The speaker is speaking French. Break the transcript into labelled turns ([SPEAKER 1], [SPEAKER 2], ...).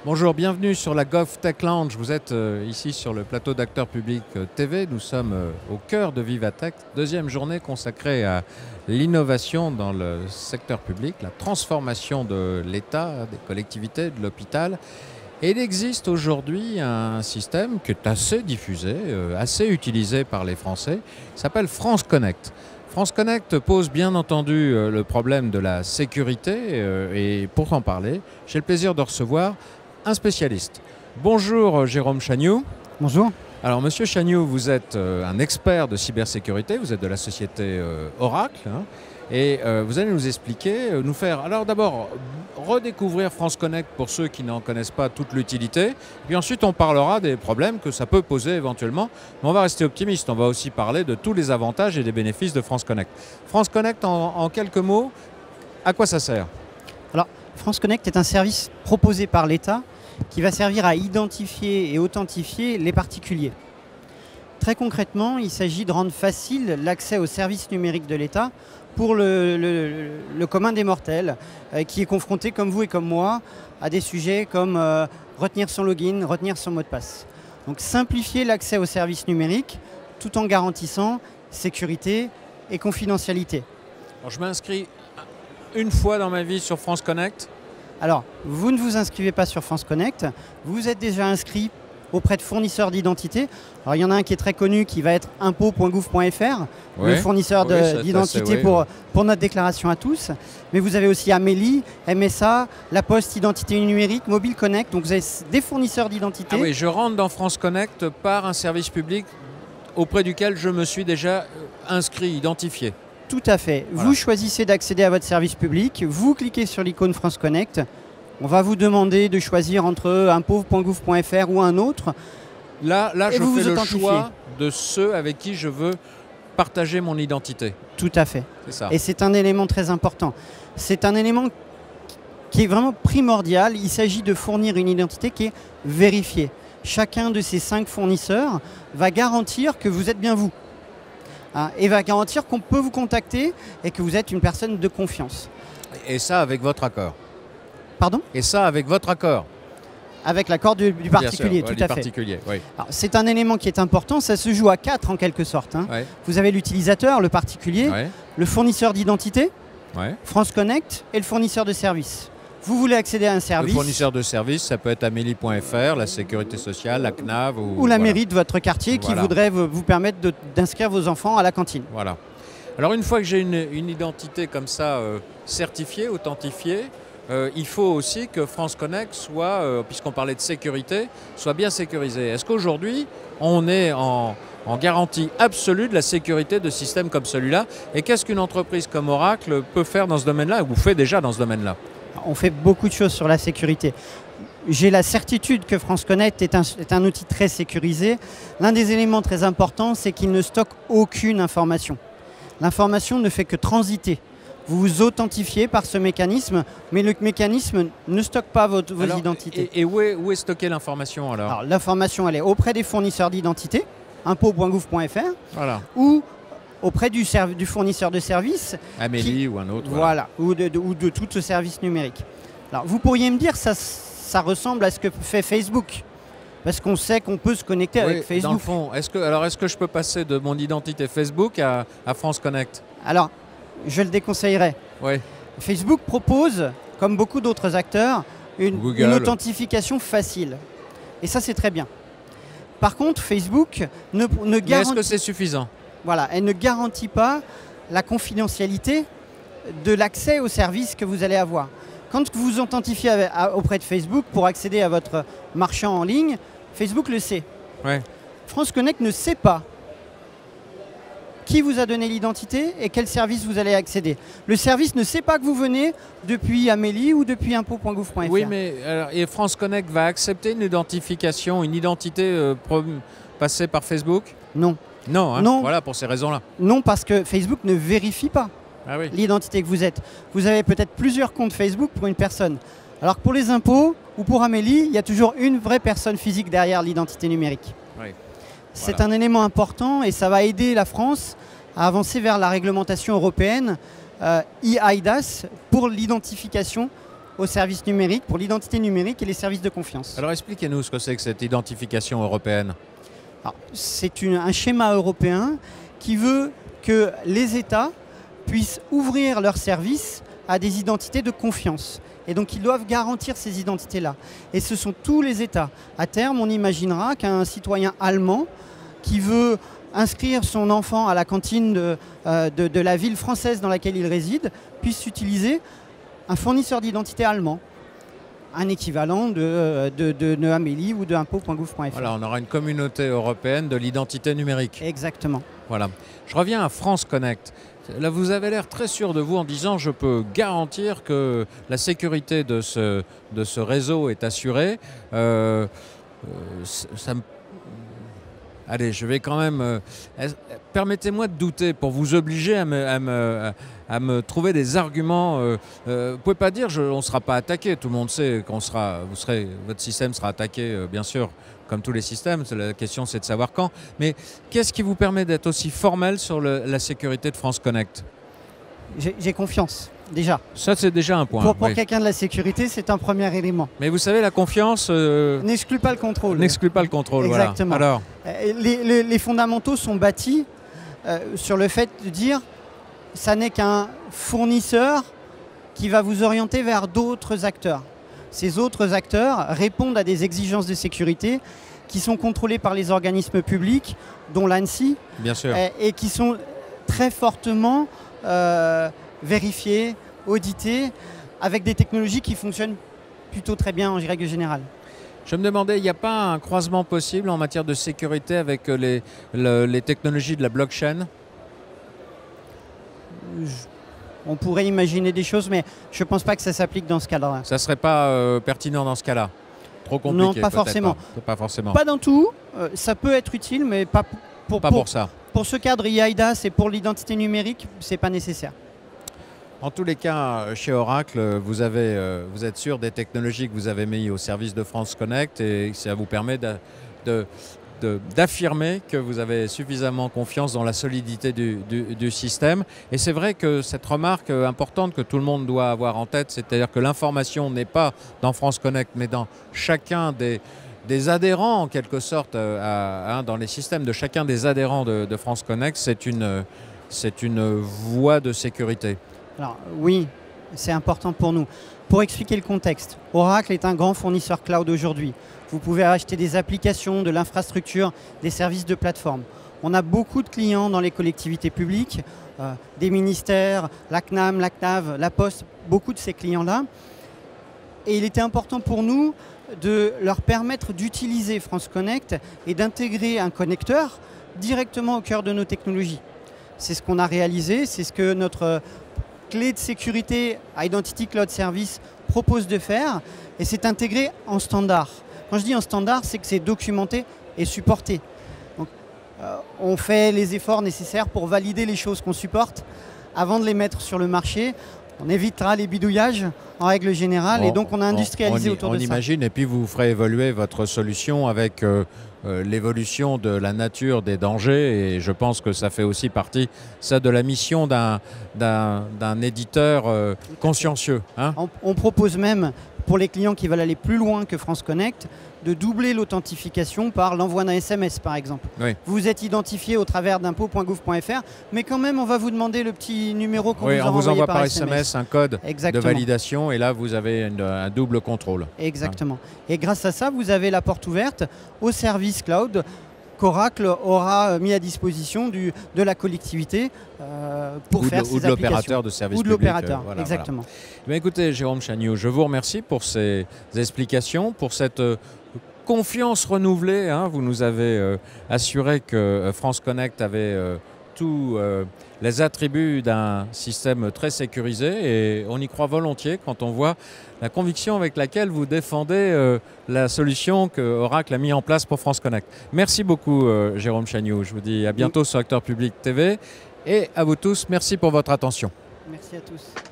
[SPEAKER 1] Bonjour, bienvenue sur la GovTech Lounge. Vous êtes ici sur le plateau d'Acteurs Publics TV. Nous sommes au cœur de Vivatech, deuxième journée consacrée à l'innovation dans le secteur public, la transformation de l'État, des collectivités, de l'hôpital. Et il existe aujourd'hui un système qui est assez diffusé, assez utilisé par les Français, qui s'appelle France Connect. France Connect pose bien entendu le problème de la sécurité et pour en parler, j'ai le plaisir de recevoir un spécialiste. Bonjour Jérôme Chagnoux.
[SPEAKER 2] Bonjour.
[SPEAKER 1] Alors Monsieur Chagnoux, vous êtes un expert de cybersécurité, vous êtes de la société Oracle et vous allez nous expliquer, nous faire, alors d'abord redécouvrir France Connect pour ceux qui n'en connaissent pas toute l'utilité, puis ensuite on parlera des problèmes que ça peut poser éventuellement, mais on va rester optimiste, on va aussi parler de tous les avantages et des bénéfices de France Connect. France Connect, en quelques mots, à quoi ça sert?
[SPEAKER 2] Alors, France Connect est un service proposé par l'État qui va servir à identifier et authentifier les particuliers. Très concrètement, il s'agit de rendre facile l'accès aux services numériques de l'État pour le commun des mortels qui est confronté, comme vous et comme moi, à des sujets comme retenir son login, retenir son mot de passe. Donc simplifier l'accès aux services numériques tout en garantissant sécurité et confidentialité.
[SPEAKER 1] Alors, je m'inscris une fois dans ma vie sur France Connect.
[SPEAKER 2] Alors, vous ne vous inscrivez pas sur France Connect, vous êtes déjà inscrit auprès de fournisseurs d'identité. Alors, il y en a un qui est très connu qui va être impôts.gouv.fr, le fournisseur d'identité pour notre déclaration à tous. Mais vous avez aussi Amélie, MSA, La Poste Identité Numérique, Mobile Connect. Donc, vous avez des fournisseurs d'identité.
[SPEAKER 1] Ah oui, je rentre dans France Connect par un service public auprès duquel je me suis déjà inscrit, identifié.
[SPEAKER 2] Tout à fait. Voilà. Vous choisissez d'accéder à votre service public, vous cliquez sur l'icône France Connect. On va vous demander de choisir entre impôts.gouv.fr ou un autre.
[SPEAKER 1] Là je fais le choix de ceux avec qui je veux partager mon identité.
[SPEAKER 2] Tout à fait.
[SPEAKER 1] C'est ça.
[SPEAKER 2] Et c'est un élément très important. C'est un élément qui est vraiment primordial. Il s'agit de fournir une identité qui est vérifiée. Chacun de ces 5 fournisseurs va garantir que vous êtes bien vous. Et va garantir qu'on peut vous contacter et que vous êtes une personne de confiance.
[SPEAKER 1] Et ça avec votre accord.
[SPEAKER 2] Pardon?
[SPEAKER 1] Et ça avec votre accord.
[SPEAKER 2] Avec l'accord du particulier,
[SPEAKER 1] sûr,
[SPEAKER 2] tout à fait.
[SPEAKER 1] Oui.
[SPEAKER 2] C'est un élément qui est important, ça se joue à 4 en quelque sorte.
[SPEAKER 1] Ouais.
[SPEAKER 2] Vous avez l'utilisateur, le particulier, le fournisseur d'identité, France Connect et le fournisseur de service. Vous voulez accéder à un service.
[SPEAKER 1] Le fournisseur de service, ça peut être Amélie.fr, la Sécurité sociale, la CNAV.
[SPEAKER 2] Ou la mairie de votre quartier qui voudrait vous permettre d'inscrire vos enfants à la cantine.
[SPEAKER 1] Voilà. Alors une fois que j'ai une identité comme ça certifiée, authentifiée, il faut aussi que France Connect soit, puisqu'on parlait de sécurité, soit bien sécurisé. Est-ce qu'aujourd'hui, on est en garantie absolue de la sécurité de systèmes comme celui-là? Et qu'est-ce qu'une entreprise comme Oracle peut faire dans ce domaine-là, ou fait déjà dans ce domaine-là?
[SPEAKER 2] On fait beaucoup de choses sur la sécurité. J'ai la certitude que France Connect est un outil très sécurisé. L'un des éléments très importants, c'est qu'il ne stocke aucune information. L'information ne fait que transiter. Vous vous authentifiez par ce mécanisme, mais le mécanisme ne stocke pas vos identités.
[SPEAKER 1] Et où est stockée l'information alors?
[SPEAKER 2] L'information, elle est auprès des fournisseurs d'identité, impôts.gouv.fr, ou auprès du fournisseur de services.
[SPEAKER 1] Amélie ou un autre.
[SPEAKER 2] Voilà, ou de tout ce service numérique. Alors, vous pourriez me dire, ça ressemble à ce que fait Facebook, parce qu'on sait qu'on peut se connecter avec Facebook.
[SPEAKER 1] Dans le fond, est-ce que je peux passer de mon identité Facebook à France Connect?
[SPEAKER 2] Alors, je le déconseillerais. Facebook propose, comme beaucoup d'autres acteurs, une authentification facile. Et ça, c'est très bien. Par contre, Facebook ne garantit...
[SPEAKER 1] Est-ce que c'est suffisant?
[SPEAKER 2] Voilà, elle ne garantit pas la confidentialité de l'accès aux services que vous allez avoir. Quand vous vous authentifiez auprès de Facebook pour accéder à votre marchand en ligne, Facebook le sait. France Connect ne sait pas qui vous a donné l'identité et quel service vous allez accéder. Le service ne sait pas que vous venez depuis Amélie ou depuis impôts.gouv.fr.
[SPEAKER 1] Oui, mais et France Connect va accepter une identification, une identité passée par Facebook?
[SPEAKER 2] Non.
[SPEAKER 1] Non, hein,
[SPEAKER 2] non.
[SPEAKER 1] Voilà, pour ces raisons-là.
[SPEAKER 2] Non, parce que Facebook ne vérifie pas l'identité que vous êtes. Vous avez peut-être plusieurs comptes Facebook pour une personne. Alors que pour les impôts ou pour Amélie, il y a toujours une vraie personne physique derrière l'identité numérique. C'est un élément important et ça va aider la France à avancer vers la réglementation européenne e-IDAS pour l'identification aux services numériques, pour l'identité numérique et les services de confiance.
[SPEAKER 1] Alors expliquez-nous ce que c'est que cette identification européenne.
[SPEAKER 2] C'est un schéma européen qui veut que les États puissent ouvrir leurs services à des identités de confiance. Et donc ils doivent garantir ces identités-là. Et ce sont tous les États. À terme, on imaginera qu'un citoyen allemand qui veut inscrire son enfant à la cantine de la ville française dans laquelle il réside puisse utiliser un fournisseur d'identité allemand. Un équivalent de Amélie ou de impôts.gouv.fr.
[SPEAKER 1] Voilà, on aura une communauté européenne de l'identité numérique.
[SPEAKER 2] Exactement.
[SPEAKER 1] Voilà. Je reviens à France Connect. Là, vous avez l'air très sûr de vous en disant je peux garantir que la sécurité de ce réseau est assurée. Allez, je vais quand même... permettez-moi de douter pour vous obliger à me trouver des arguments. Vous ne pouvez pas dire on ne sera pas attaqué. Tout le monde sait votre système sera attaqué, bien sûr, comme tous les systèmes. La question, c'est de savoir quand. Mais qu'est-ce qui vous permet d'être aussi formel sur la sécurité de France Connect?
[SPEAKER 2] J'ai confiance, déjà.
[SPEAKER 1] Ça, c'est déjà un point.
[SPEAKER 2] Pour quelqu'un de la sécurité, c'est un premier élément.
[SPEAKER 1] Mais vous savez, la confiance...
[SPEAKER 2] n'exclut pas le contrôle.
[SPEAKER 1] N'exclut pas le contrôle,
[SPEAKER 2] exactement.
[SPEAKER 1] Voilà. Alors,
[SPEAKER 2] les fondamentaux sont bâtis sur le fait de dire ça n'est qu'un fournisseur qui va vous orienter vers d'autres acteurs. Ces autres acteurs répondent à des exigences de sécurité qui sont contrôlées par les organismes publics, dont l'ANSSI,
[SPEAKER 1] bien sûr.
[SPEAKER 2] Et qui sont très fortement vérifiés, audités, avec des technologies qui fonctionnent plutôt très bien en règle générale.
[SPEAKER 1] Je me demandais, il n'y a pas un croisement possible en matière de sécurité avec les technologies de la blockchain?
[SPEAKER 2] On pourrait imaginer des choses, mais je ne pense pas que ça s'applique dans ce cadre-là.
[SPEAKER 1] Ça ne serait pas pertinent dans ce cas-là? Trop compliqué?
[SPEAKER 2] Non, pas forcément.
[SPEAKER 1] Pas forcément.
[SPEAKER 2] Pas dans tout. Ça peut être utile, mais pas pour
[SPEAKER 1] ça.
[SPEAKER 2] Pour ce cadre eIDAS et pour l'identité numérique, ce n'est pas nécessaire.
[SPEAKER 1] En tous les cas, chez Oracle, vous êtes sûr des technologies que vous avez mises au service de France Connect et ça vous permet d'affirmer que vous avez suffisamment confiance dans la solidité du système. Et c'est vrai que cette remarque importante que tout le monde doit avoir en tête, c'est-à-dire que l'information n'est pas dans France Connect, mais dans chacun des adhérents, en quelque sorte, dans les systèmes de chacun des adhérents de France Connect, c'est une voie de sécurité.
[SPEAKER 2] Alors oui, c'est important pour nous. Pour expliquer le contexte, Oracle est un grand fournisseur cloud aujourd'hui. Vous pouvez acheter des applications, de l'infrastructure, des services de plateforme. On a beaucoup de clients dans les collectivités publiques, des ministères, la CNAM, la CNAV, la Poste, beaucoup de ces clients-là. Et il était important pour nous de leur permettre d'utiliser France Connect et d'intégrer un connecteur directement au cœur de nos technologies. C'est ce qu'on a réalisé, c'est ce que notre clé de sécurité Identity Cloud Service propose de faire, et c'est intégré en standard. Quand je dis en standard, c'est que c'est documenté et supporté. Donc, on fait les efforts nécessaires pour valider les choses qu'on supporte avant de les mettre sur le marché. On évitera les bidouillages en règle générale, et donc on a industrialisé autour de ça.
[SPEAKER 1] On imagine, et puis vous ferez évoluer votre solution avec l'évolution de la nature des dangers, et je pense que ça fait aussi partie de la mission d'un éditeur consciencieux. Hein.
[SPEAKER 2] On propose même, pour les clients qui veulent aller plus loin que France Connect, de doubler l'authentification par l'envoi d'un SMS, par exemple.
[SPEAKER 1] Oui.
[SPEAKER 2] Vous êtes identifié au travers d'impôts.gouv.fr, mais quand même, on va vous demander le petit numéro qu'on
[SPEAKER 1] on vous envoie par
[SPEAKER 2] SMS,
[SPEAKER 1] un code
[SPEAKER 2] exactement,
[SPEAKER 1] de validation, et là, vous avez un double contrôle.
[SPEAKER 2] Exactement. Hein. Et grâce à ça, vous avez la porte ouverte au service cloud qu'Oracle aura mis à disposition de la collectivité pour faire ces applications.
[SPEAKER 1] Ou de l'opérateur de service public.
[SPEAKER 2] Ou de l'opérateur, exactement.
[SPEAKER 1] Voilà. Mais écoutez, Jérôme Chagnoux, je vous remercie pour ces explications, pour cette confiance renouvelée. Hein. Vous nous avez assuré que France Connect avait tous les attributs d'un système très sécurisé, et on y croit volontiers quand on voit la conviction avec laquelle vous défendez la solution que Oracle a mis en place pour France Connect. Merci beaucoup Jérôme Chagnoux. Je vous dis à bientôt sur Acteur Public TV, et à vous tous, merci pour votre attention.
[SPEAKER 2] Merci à tous.